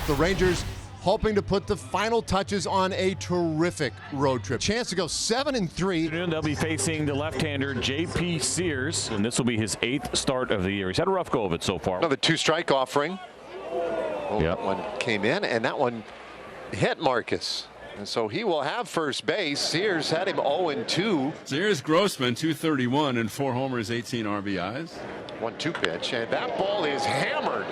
The Rangers hoping to put the final touches on a terrific road trip. Chance to go 7-3. They'll be facing the left-hander J.P. Sears, and this will be his 8th start of the year. He's had a rough go of it so far. Another 2-strike offering. That one came in, and that one hit Marcus. And so he will have first base. Sears had him 0-2. Sears Grossman, 231 and 4 homers, 18 RBIs. 1-2 pitch, and that ball is hammered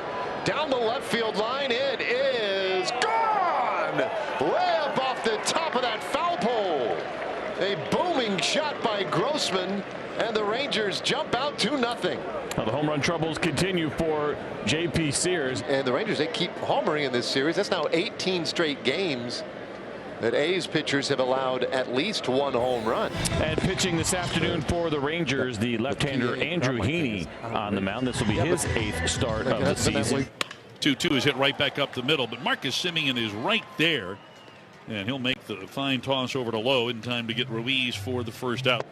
down the left field line. It is gone! Way up off the top of that foul pole. A booming shot by Grossman, and the Rangers jump out 2-0. Now the home run troubles continue for J.P. Sears. And the Rangers, they keep homering in this series. That's now 18 straight games that A's pitchers have allowed at least 1 home run. And pitching this afternoon for the Rangers, the left-hander Andrew Heaney on the mound. This will be his 8th start of the season. 2-2 is hit right back up the middle, but Marcus Semien is right there, and he'll make the fine toss over to Lowe in time to get Ruiz for the first out.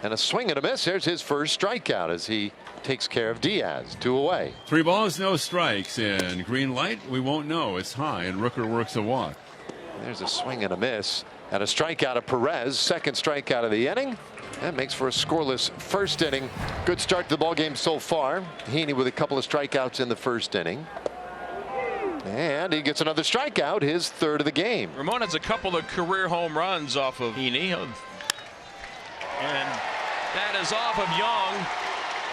And a swing and a miss. There's his first strikeout as he takes care of Diaz. 2 away. 3 balls, no strikes, and green light, we won't know. It's high, and Rooker works a walk. There's a swing and a miss, and a strikeout of Perez. 2nd strikeout of the inning. That makes for a scoreless first inning. Good start to the ball game so far. Heaney with a couple of strikeouts in the first inning. And he gets another strikeout, his 3rd of the game. Ramon has a couple of career home runs off of Heaney. And that is off of Young.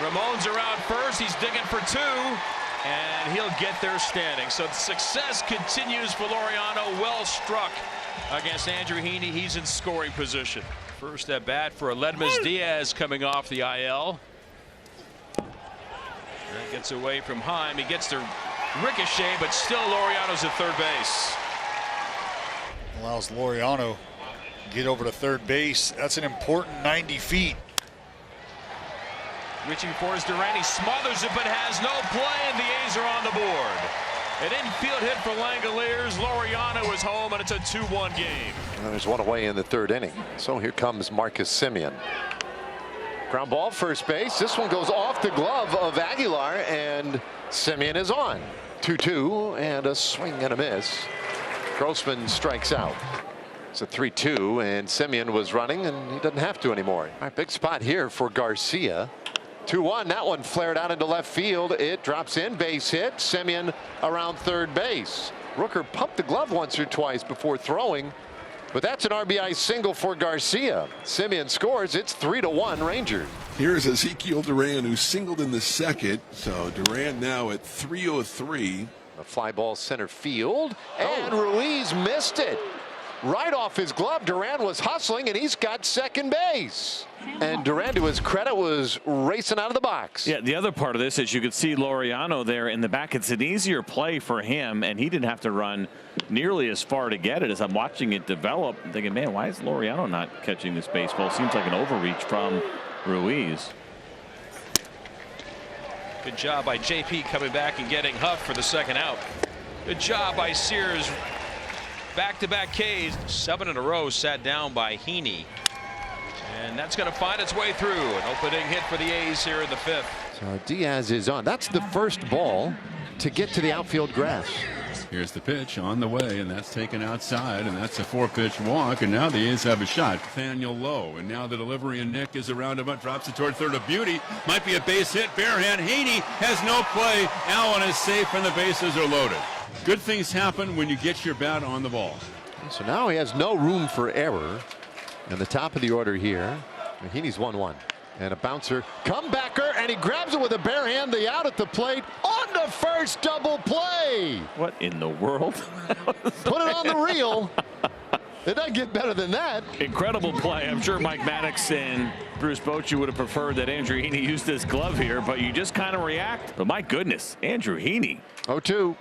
Ramon's around first. He's digging for 2. And he'll get there standing. So the success continues for Laureano. Well struck against Andrew Heaney. He's in scoring position. First at bat for Aledmys Diaz coming off the IL. And gets away from Heim. He gets the ricochet, but still Laureano's at third base. Allows Laureano to get over to third base. That's an important 90 feet. Reaching for his Durant. He smothers it, but has no play, and the A's are on the board. An infield hit for Langoliers. Laureano is home, and it's a 2-1 game. Well, there's 1 away in the 3rd inning. So here comes Marcus Semien. Ground ball, first base. This one goes off the glove of Aguilar, and Semien is on. 2-2, and a swing and a miss. Grossman strikes out. It's a 3-2, and Semien was running, and he doesn't have to anymore. All right, big spot here for Garcia. 2-1. That one flared out into left field. It drops in, base hit. Semien around third base. Rooker pumped the glove once or twice before throwing, but that's an RBI single for Garcia. Semien scores. It's 3-1 Rangers. Here's Ezekiel Duran, who singled in the 2nd. So Duran now at 303. A fly ball center field, and Ruiz missed it. Right off his glove. Duran was hustling, and he's got second base. And Duran, to his credit, was racing out of the box. Yeah, the other part of this is you could see Laureano there in the back. It's an easier play for him, and he didn't have to run nearly as far to get it. As I'm watching it develop, I'm thinking, man, why is Laureano not catching this baseball? Seems like an overreach from Ruiz. Good job by JP coming back and getting Huff for the 2nd out. Good job by Sears. Back-to-back Ks, 7 in a row, sat down by Heaney. And that's going to find its way through. An opening hit for the A's here in the 5th. So Diaz is on. That's the first ball to get to the outfield grass. Here's the pitch on the way, and that's taken outside, and that's a 4-pitch walk, and now the A's have a shot. Nathaniel Lowe, and now the delivery, and Nick is around him, drops it toward third. A beauty, might be a base hit, bare hand. Heaney has no play. Allen is safe, and the bases are loaded. Good things happen when you get your bat on the ball. So now he has no room for error. And the top of the order here, Heaney's 1-1. And a bouncer, comebacker, and he grabs it with a bare hand. The out at the plate on the first double play. What in the world? Put it on the reel. It doesn't get better than that. Incredible play. I'm sure Mike Maddox and Bruce Bochy would have preferred that Andrew Heaney used this glove here, but you just kind of react. But my goodness, Andrew Heaney. 0-2.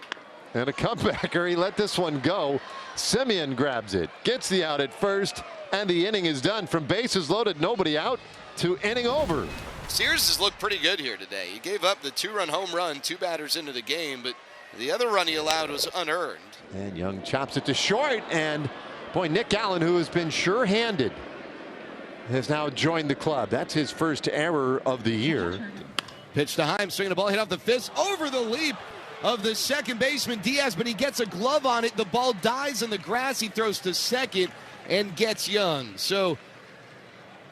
And a comebacker. He let this one go. Semien grabs it, gets the out at first, and the inning is done. From bases loaded, nobody out, to inning over. Sears has looked pretty good here today. He gave up the 2-run home run 2 batters into the game, but the other run he allowed was unearned. And Young chops it to short, and boy, Nick Allen, who has been sure-handed, has now joined the club. That's his first error of the year. Pitch to Heim, swinging the ball, hit off the fist, over the leap, of the second baseman Diaz, but he gets a glove on it. The ball dies in the grass. He throws to second and gets Young. So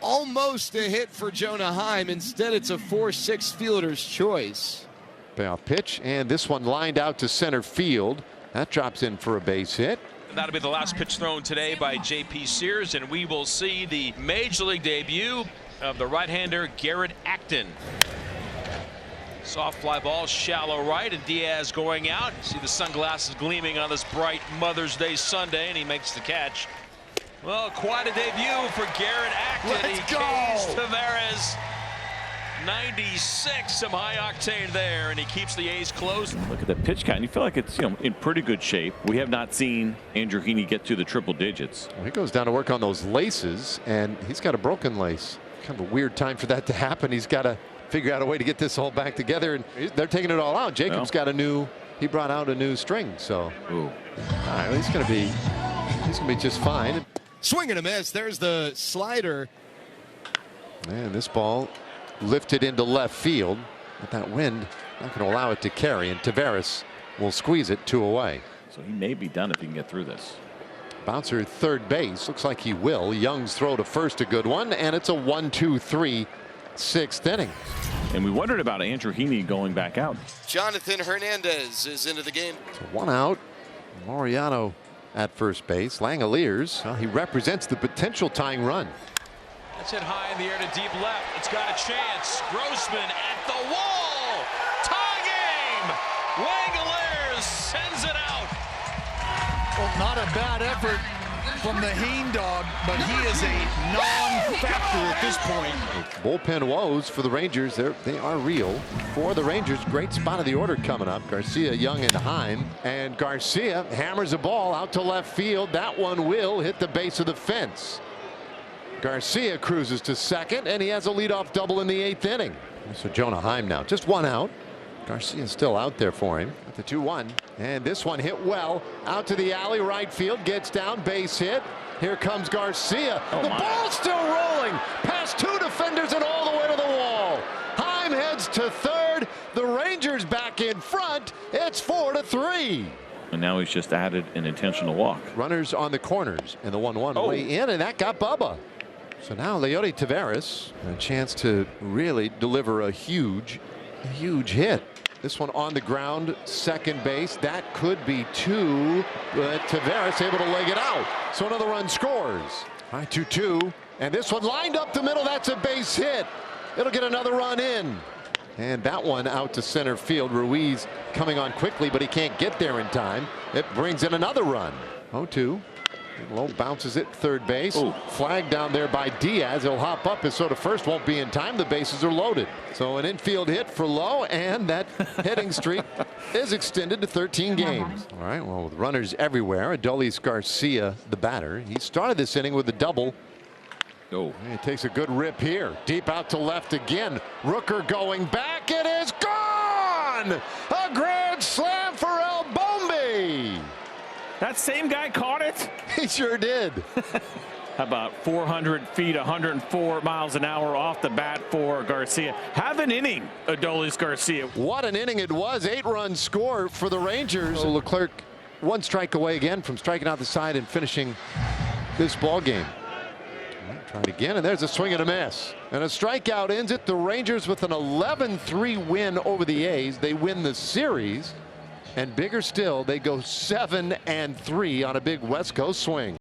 almost a hit for Jonah Heim. Instead, it's a 4-6 fielder's choice. Payoff pitch, and this one lined out to center field. That drops in for a base hit. That'll be the last pitch thrown today by J.P. Sears, and we will see the Major League debut of the right-hander Garrett Acton. Soft fly ball, shallow right, and Diaz going out. See the sunglasses gleaming on this bright Mother's Day Sunday, and he makes the catch. Well, quite a debut for Garrett Acton. Let's go! Tavares. 96, some high octane there, and he keeps the A's close. Look at the pitch count. You feel like it's in pretty good shape. We have not seen Andrew Heaney get to the triple digits. Well, he goes down to work on those laces, and he's got a broken lace. Kind of a weird time for that to happen. He's got to figure out a way to get this all back together, and they're taking it all out. Jacob's got he brought out a new string, so all right, he's gonna be just fine. Swing and a miss. There's the slider. And this ball lifted into left field, but that wind not going to allow it to carry, and Tavares will squeeze it 2 away. So he may be done if he can get through this. Bouncer third base, looks like he will. Young's throw to first, a good one, and it's a 1-2-3 6th inning. And we wondered about Andrew Heaney going back out. Jonathan Hernandez is into the game. So 1 out. Laureano at first base. Langoliers, well, he represents the potential tying run. That's hit high in the air to deep left. It's got a chance. Grossman at the wall. Tie game. Langoliers sends it out. Well, not a bad effort from the Heen dog, but he is a non-factor at this point. Bullpen woes for the Rangers. They are real. For the Rangers, great spot of the order coming up. Garcia, Young, and Heim. And Garcia hammers a ball out to left field. That one will hit the base of the fence. Garcia cruises to second, and he has a leadoff double in the 8th inning. So Jonah Heim now, just 1 out. Garcia's still out there for him at the 2-1, and this one hit well out to the alley, right field, gets down, base hit. Here comes Garcia. The ball's still rolling past 2 defenders and all the way to the wall. Heim heads to third. The Rangers back in front. It's 4-3. And now he's just added an intentional walk. Runners on the corners, and the 1-1 way in, and that got Bubba. So now Leody Taveras, a chance to really deliver a huge hit. This one on the ground, second base. That could be 2, but Taveras able to leg it out. So another run scores. All right, 2-2. And this one lined up the middle. That's a base hit. It'll get another run in. And that one out to center field. Ruiz coming on quickly, but he can't get there in time. It brings in another run. 0-2. Low bounces it third base. Flag down there by Diaz. He'll hop up. His sort of first won't be in time. The bases are loaded. So an infield hit for Lowe, and that hitting streak is extended to 13 games. All right, well, with runners everywhere, Adolis Garcia, the batter, he started this inning with a double. He takes a good rip here. Deep out to left again. Rooker going back. It is gone! A grand slam for El Bombi. That same guy caught it? He sure did. How about 400 feet, 104 miles an hour off the bat for Garcia. Have an inning, Adolis Garcia. What an inning it was. 8-run score for the Rangers. So Leclerc 1 strike away again from striking out the side and finishing this ball game. Try it again, and there's a swing and a miss. And a strikeout ends it. The Rangers with an 11-3 win over the A's. They win the series. And bigger still, they go 7-3 on a big West Coast swing.